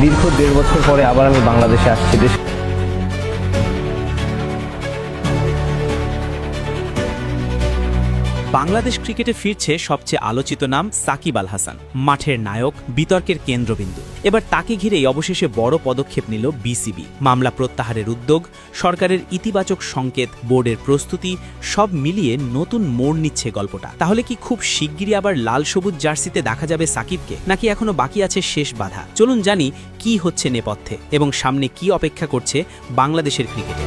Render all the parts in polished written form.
দীর্ঘ 1.5 বছর পরে আবার আমি বাংলাদেশে আসছি। বাংলাদেশ ক্রিকেটে ফিরছে সবচেয়ে আলোচিত নাম সাকিব আল হাসান, মাঠের নায়ক, বিতর্কের কেন্দ্রবিন্দু। এবার তাকে ঘিরেই অবশেষে বড় পদক্ষেপ নিল বিসিবি। মামলা প্রত্যাহারের উদ্যোগ, সরকারের ইতিবাচক সংকেত, বোর্ডের প্রস্তুতি, সব মিলিয়ে নতুন মোড় নিচ্ছে গল্পটা। তাহলে কি খুব শিগগিরই আবার লাল সবুজ জার্সিতে দেখা যাবে সাকিবকে, নাকি এখনো বাকি আছে শেষ বাধা? চলুন জানি কি হচ্ছে নেপথ্যে এবং সামনে কি অপেক্ষা করছে বাংলাদেশের ক্রিকেটে।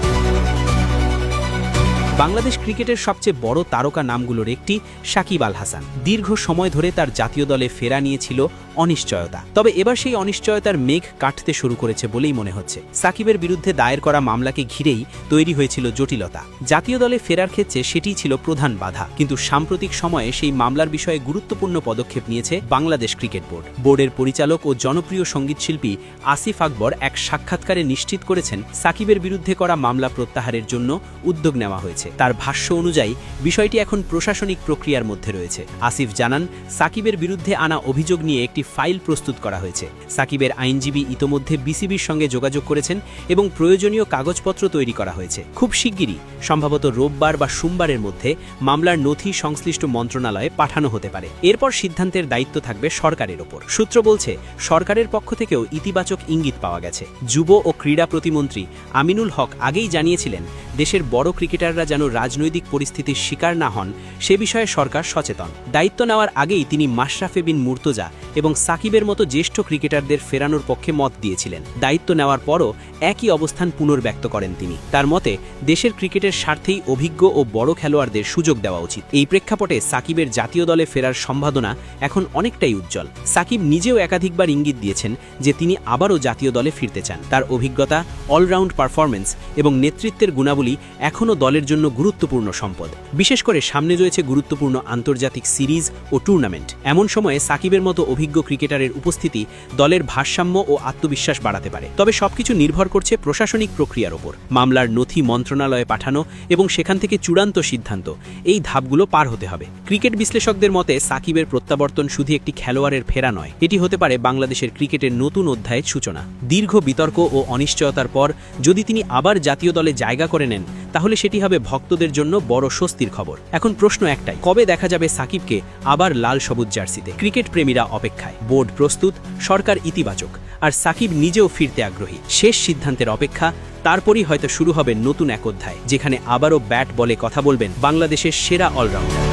বাংলাদেশ ক্রিকেটের সবচেয়ে বড় তারকা নামগুলোর একটি সাকিব আল হাসান। দীর্ঘ সময় ধরে তার জাতীয় দলে ফেরা নিয়েছিল অনিশ্চয়তা। তবে এবার সেই অনিশ্চয়তার মেঘ কাটতে শুরু করেছে বলেই মনে হচ্ছে। সাকিবের বিরুদ্ধে দায়ের করা মামলাকে ঘিরেই তৈরি হয়েছিল জটিলতা। জাতীয় দলে ফেরার ক্ষেত্রে সেটিই ছিল প্রধান বাধা। কিন্তু সাম্প্রতিক সময়ে সেই মামলার বিষয়ে গুরুত্বপূর্ণ পদক্ষেপ নিয়েছে বাংলাদেশ ক্রিকেট বোর্ড। বোর্ডের পরিচালক ও জনপ্রিয় সঙ্গীতশিল্পী আসিফ আকবর এক সাক্ষাৎকারে নিশ্চিত করেছেন, সাকিবের বিরুদ্ধে করা মামলা প্রত্যাহারের জন্য উদ্যোগ নেওয়া হয়েছে। তার ভাষ্য অনুযায়ী বিষয়টি এখন প্রশাসনিক প্রক্রিয়ার মধ্যে রয়েছে। আসিফ জানান, সাকিবের বিরুদ্ধে আনা অভিযোগ নিয়ে একটি ফাইল প্রস্তুত করা হয়েছে। সাকিবের আইনজীবী ইতোমধ্যে বিসিবির সঙ্গে যোগাযোগ করেছেন এবং প্রয়োজনীয় কাগজপত্র তৈরি করা হয়েছে। খুব শিগগিরই, সম্ভবত রোববার বা সোমবারের মধ্যে, মামলার নথি সংশ্লিষ্ট মন্ত্রণালয়ে পাঠানো হতে পারে। এরপর সিদ্ধান্তের দায়িত্ব থাকবে সরকারের ওপর। সূত্র বলছে, সরকারের পক্ষ থেকেও ইতিবাচক ইঙ্গিত পাওয়া গেছে। যুব ও ক্রীড়া প্রতিমন্ত্রী আমিনুল হক আগেই জানিয়েছিলেন, দেশের বড় ক্রিকেটাররা যেন রাজনৈতিক পরিস্থিতির শিকার না হন সে বিষয়ে সরকার সচেতন। দায়িত্ব নেওয়ার আগেই তিনি মাশরাফি বিন মুর্তজা এবং সাকিবের মতো জ্যেষ্ঠ ক্রিকেটারদের ফেরানোর পক্ষে মত দিয়েছিলেন। দায়িত্ব নেওয়ার পরও একই অবস্থান পুনর্ব্যক্ত করেন তিনি। তার মতে, দেশের ক্রিকেটের স্বার্থেই অভিজ্ঞ ও বড় খেলোয়াড়দের সুযোগ দেওয়া উচিত। এই প্রেক্ষাপটে সাকিবের জাতীয় দলে ফেরার সম্ভাবনা এখন অনেকটাই উজ্জ্বল। সাকিব নিজেও একাধিকবার ইঙ্গিত দিয়েছেন যে তিনি আবারও জাতীয় দলে ফিরতে চান। তার অভিজ্ঞতা, অলরাউন্ড পারফরম্যান্স এবং নেতৃত্বের গুণাবলী এখনও দলের জন্য গুরুত্বপূর্ণ সম্পদ। বিশেষ করে সামনে রয়েছে গুরুত্বপূর্ণ আন্তর্জাতিক সিরিজ ও টুর্নামেন্ট। এমন সময়ে সাকিবের মতো অভিজ্ঞ ক্রিকেটারের উপস্থিতি দলের ভারসাম্য ও আত্মবিশ্বাস বাড়াতে পারে। তবে সবকিছু নির্ভর করছে প্রশাসনিক প্রক্রিয়ার ওপর। মামলার নথি মন্ত্রণালয়ে পাঠানো এবং সেখান থেকে চূড়ান্ত সিদ্ধান্ত, এই ধাপগুলো পার হতে হবে। ক্রিকেট বিশ্লেষকদের মতে, সাকিবের প্রত্যাবর্তন শুধু একটি খেলোয়াড়ের ফেরা নয়, এটি হতে পারে বাংলাদেশের ক্রিকেটের নতুন অধ্যায়ের সূচনা। দীর্ঘ বিতর্ক ও অনিশ্চয়তার পর যদি তিনি আবার জাতীয় দলে জায়গা করে নেন, তাহলে সেটি হবে ভক্তদের জন্য বড় স্বস্তির খবর। এখন প্রশ্ন একটাই, কবে দেখা যাবে সাকিবকে আবার লাল সবুজ জার্সিতে? ক্রিকেট প্রেমীরা অপেক্ষায়, বোর্ড প্রস্তুত, সরকার ইতিবাচক, আর সাকিব নিজেও ফিরতে আগ্রহী। শেষ সিদ্ধান্তের অপেক্ষা, তারপরই হয়তো শুরু হবে নতুন এক অধ্যায়, যেখানে আবারও ব্যাট বলে কথা বলবেন বাংলাদেশের সেরা অলরাউন্ডার।